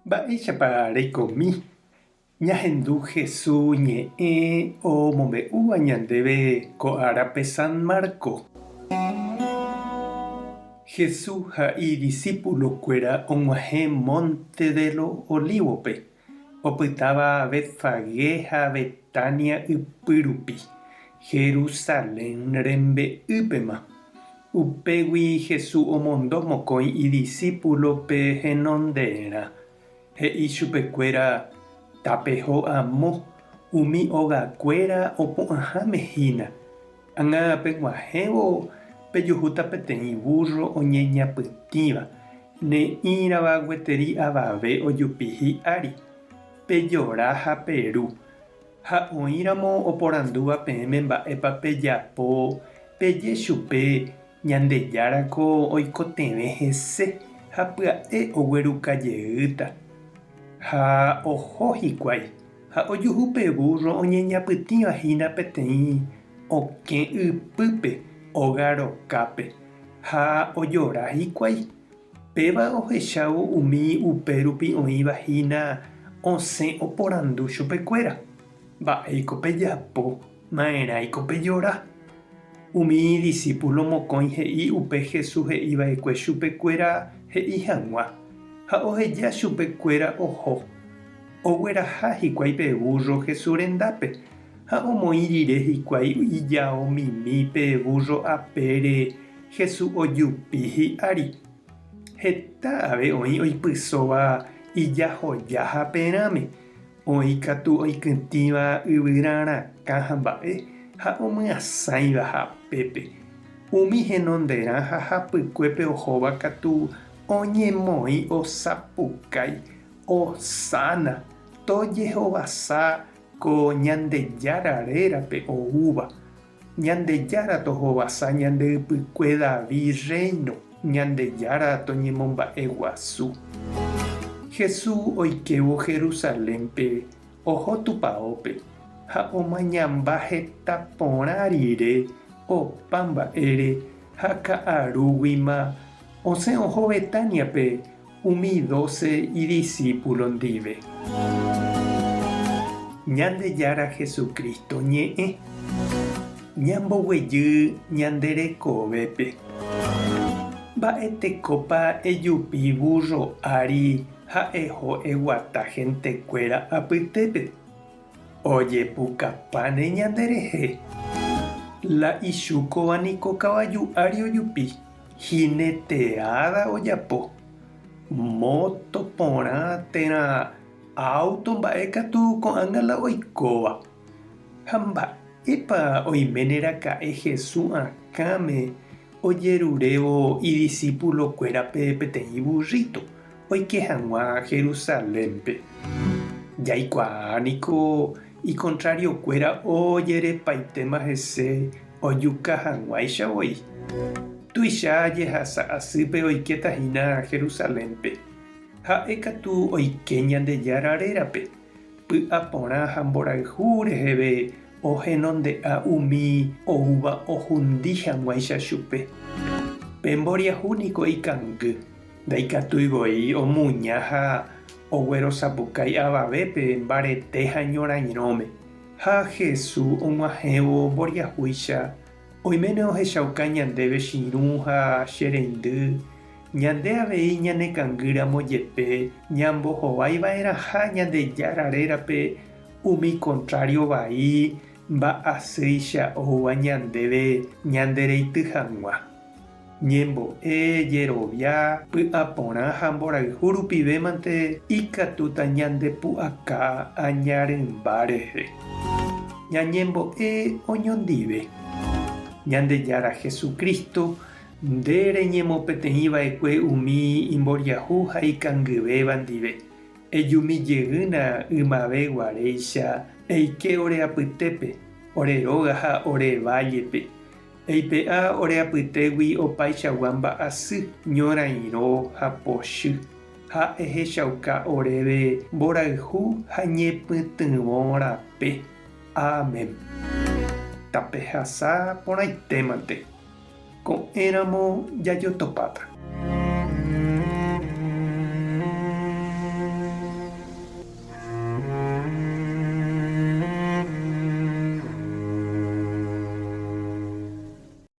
Mba'éichapa reikomi ñahendu Jesús ñe'ẽ omombe'úva ñandéve ko árape San Marcos. Jesús ha idiscípulokuéra og̃uahẽ Monte de los Olivospe. Opytáva Betfagé ha Betania ypýrupi, Jerusalén rembe'ýpema. Upégui Jesús omondo mokõi idiscípulope henonderã. He'i chupekuéra tapeho amo umi ogakuéra opo'ãhámehína. Ág̃a peg̃uahẽvo pejuhúta peteĩ burro oñeñapytĩva. Ne'írãva gueteri avave ojupi hi'ári. Pejora ha peru. Ha oĩramo oporandúva peẽme mba'épa pejapo peje chupe Ñandejárako oikotevẽ hese ha pya'e oguerukajeýta. Ha oho hikuái ha ojuhu pe burro oñeñapytĩvahína peteĩ okẽ ypýpe ogarokápe ha ojora hikuái. Péva ohechávo umi upérupi oĩvahína osẽ oporandu chupekuéra. Mba'éiko pejapo, ma'erãiko pejora. Umi discípulo mokõi he'i upe Jesús he'iva'ekue chupekuéra he'i hag̃ua. Ha oheja chupekuéra oho. Ogueraha hikuái pe burro Jesús rendápe. Ha omoĩ rire hikuái ijaomimi pe burro apére Jesús ojupi hi'ári. Heta ave oĩ oipysóva ijahoja haperãme. Oĩ katu oikytĩva yvyrarakã ha mba'e ha omyasãiva hapépe. Umi henonderã ha hapykuépe ohóva katu oñemoĩ osapukái, osána, tojehovasa ko Ñandejára rérape oúva. Ñandejára tohovasa ñande ypykue David reino. Ñandejára toñemomba'e guasu. Jesús oikevo Jerusalénpe oho tupãópe ha omañamba heta porã rire opa mba'ére ha ka'arúguima osẽ oho Betániape umi 12 idiscípulo ndive. Ñandejára Jesucristo ñe'ẽ ñamboguejy ñanderekovépe. Mba'etekópa ejupi burro ári ha eho eguata hentekuéra apytépe. Ojepukapáne ñanderehe. La ichúkova niko kavaju ári ojupi. Jineteada ojapo. Moto porã térã auto mba'ekatu ko'ág̃ala oikóva. Ha mba'épa oiméneraka'e Jesús akãme ojerurévo idiscípulokuérape peteĩ burrito oike hag̃ua Jerusalénpe. Jaikuaániko icontrariokuéra ojerepaitéma hese ojuka hag̃uáichavoi. Tuicha jehasa asýpe oiketahína Jerusalénpe. Ha'e katu oike Ñandejára rérape. Py'a porã ha mborayhu reheve ohenonde'a umi oúva ohundi hag̃uáicha chupe. Pe mboriahúniko ikangy. Ndaikatuivoi omuña ha oguerosapukái avavépe mbarete ha ñorairõme. Ha Jesús og̃uahẽvo mboriahúicha. Oiméne ohechauka ñandéve chiru ha chereindy. Ñande avei ñanekangýramo jepe ñambohovaiva'erãha Ñandejára rérape umi contrario vai mba'asýicha ouva ñandéve ñandereity hag̃ua. Ñembo'e jerovia py'a porã ha mborayhu rupivémante ikatúta ñandepu'aka añarymba rehe. Ñañembo'e oñondive. Ñandejára Jesucristo nde reñemopeteĩva'ekue umi imboriahu ha ikangyvéva ndive. Ejumijeýna ymaveguaréicha eike ore apytépe, oreróga ha orevájepe. Eipe'a ore apytégui opaichagua mba'asy, ñorairõ ha pochy. Ha ehechauka oréve mborayhu ha ñepytyvõ rape. Amen. Tapehasa porãitémante. Ko'ẽramo jajotopáta.